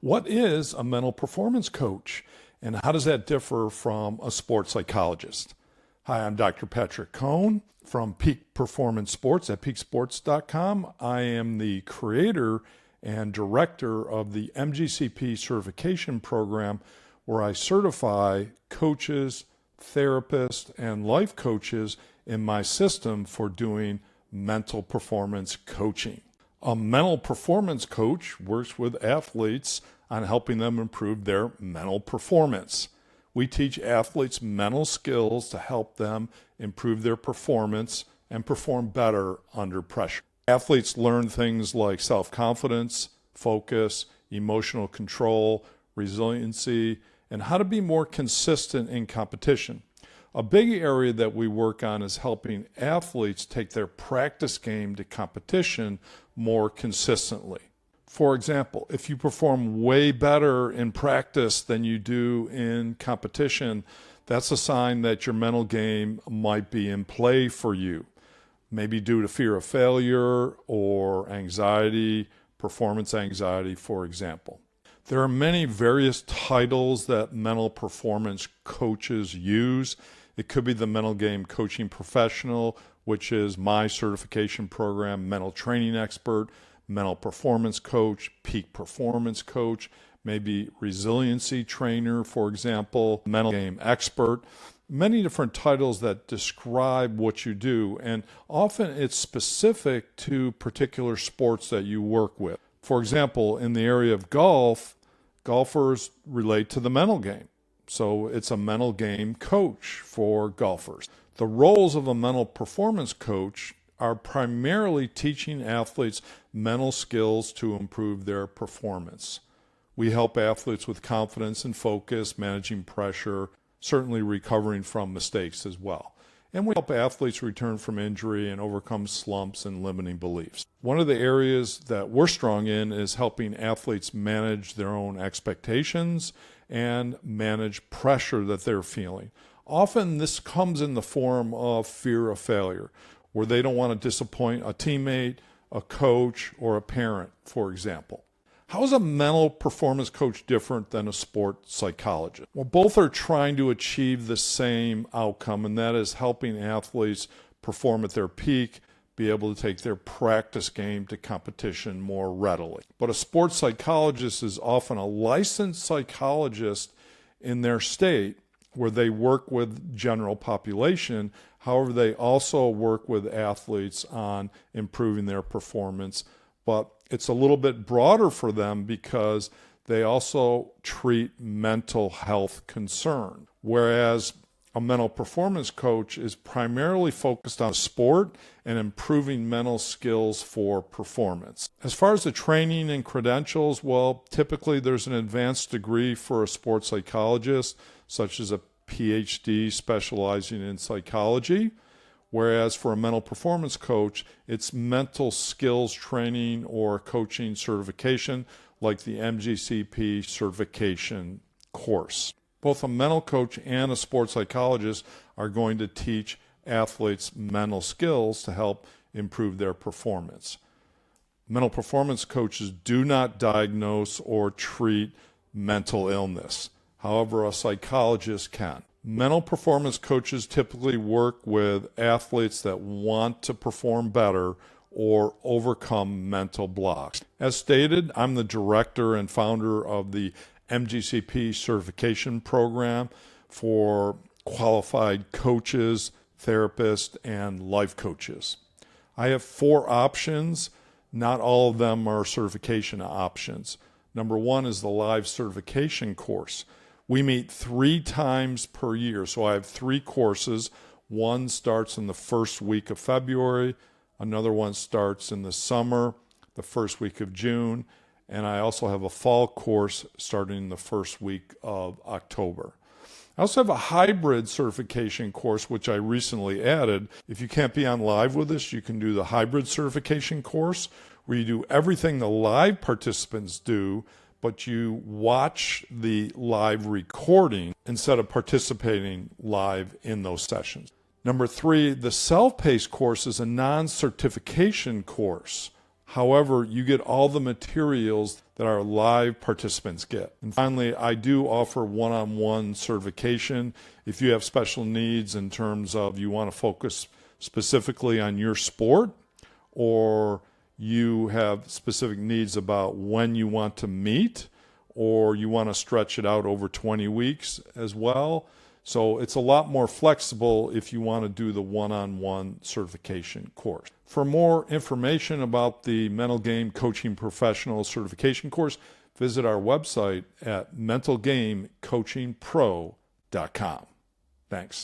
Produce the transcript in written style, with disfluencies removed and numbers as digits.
What is a mental performance coach, and how does that differ from a sports psychologist? Hi, I'm Dr. Patrick Cohn from Peak Performance Sports at peaksports.com. I am the creator and director of the MGCP certification program, where I certify coaches, therapists, and life coaches in my system for doing mental performance coaching. A mental performance coach works with athletes on helping them improve their mental performance. We teach athletes mental skills to help them improve their performance and perform better under pressure. Athletes learn things like self-confidence, focus, emotional control, resiliency, and how to be more consistent in competition. A big area that we work on is helping athletes take their practice game to competition more consistently. For example, if you perform way better in practice than you do in competition, that's a sign that your mental game might be in play for you, maybe due to fear of failure or anxiety, performance anxiety, for example. There are many various titles that mental performance coaches use. It could be the mental game coaching professional, which is my certification program, mental training expert, mental performance coach, peak performance coach, maybe resiliency trainer, for example, mental game expert. Many different titles that describe what you do, and often it's specific to particular sports that you work with. For example, in the area of golf, golfers relate to the mental game. So it's a mental game coach for golfers. The roles of a mental performance coach are primarily teaching athletes mental skills to improve their performance. We help athletes with confidence and focus, managing pressure, certainly recovering from mistakes as well. And we help athletes return from injury and overcome slumps and limiting beliefs. One of the areas that we're strong in is helping athletes manage their own expectations and manage pressure that they're feeling. Often this comes in the form of fear of failure, where they don't want to disappoint a teammate, a coach, or a parent, for example. How is a mental performance coach different than a sports psychologist? Well, both are trying to achieve the same outcome, and that is helping athletes perform at their peak, be able to take their practice game to competition more readily. But a sports psychologist is often a licensed psychologist in their state, where they work with general population. However, they also work with athletes on improving their performance. But it's a little bit broader for them because they also treat mental health concern. Whereas a mental performance coach is primarily focused on sport and improving mental skills for performance. As far as the training and credentials, well, typically there's an advanced degree for a sports psychologist, such as a PhD specializing in psychology. Whereas for a mental performance coach, it's mental skills training or coaching certification, like the MGCP certification course. Both a mental coach and a sports psychologist are going to teach athletes mental skills to help improve their performance. Mental performance coaches do not diagnose or treat mental illness. However, a psychologist can. Mental performance coaches typically work with athletes that want to perform better or overcome mental blocks. As stated, I'm the director and founder of the MGCP certification program for qualified coaches, therapists, and life coaches. I have 4 options. Not all of them are certification options. Number 1 is the live certification course. We meet 3 times per year, so I have 3 courses. One starts in the first week of February, another one starts in the summer, the first week of June, and I also have a fall course starting the first week of October. I also have a hybrid certification course, which I recently added. If you can't be on live with us, you can do the hybrid certification course, where you do everything the live participants do, but you watch the live recording instead of participating live in those sessions. Number 3, the self-paced course is a non-certification course. However, you get all the materials that our live participants get. And finally, I do offer one-on-one certification. If you have special needs in terms of you want to focus specifically on your sport, or you have specific needs about when you want to meet, or you want to stretch it out over 20 weeks as well. So it's a lot more flexible if you want to do the one-on-one certification course. For more information about the Mental Game Coaching Professional Certification course, visit our website at mentalgamecoachingpro.com. Thanks.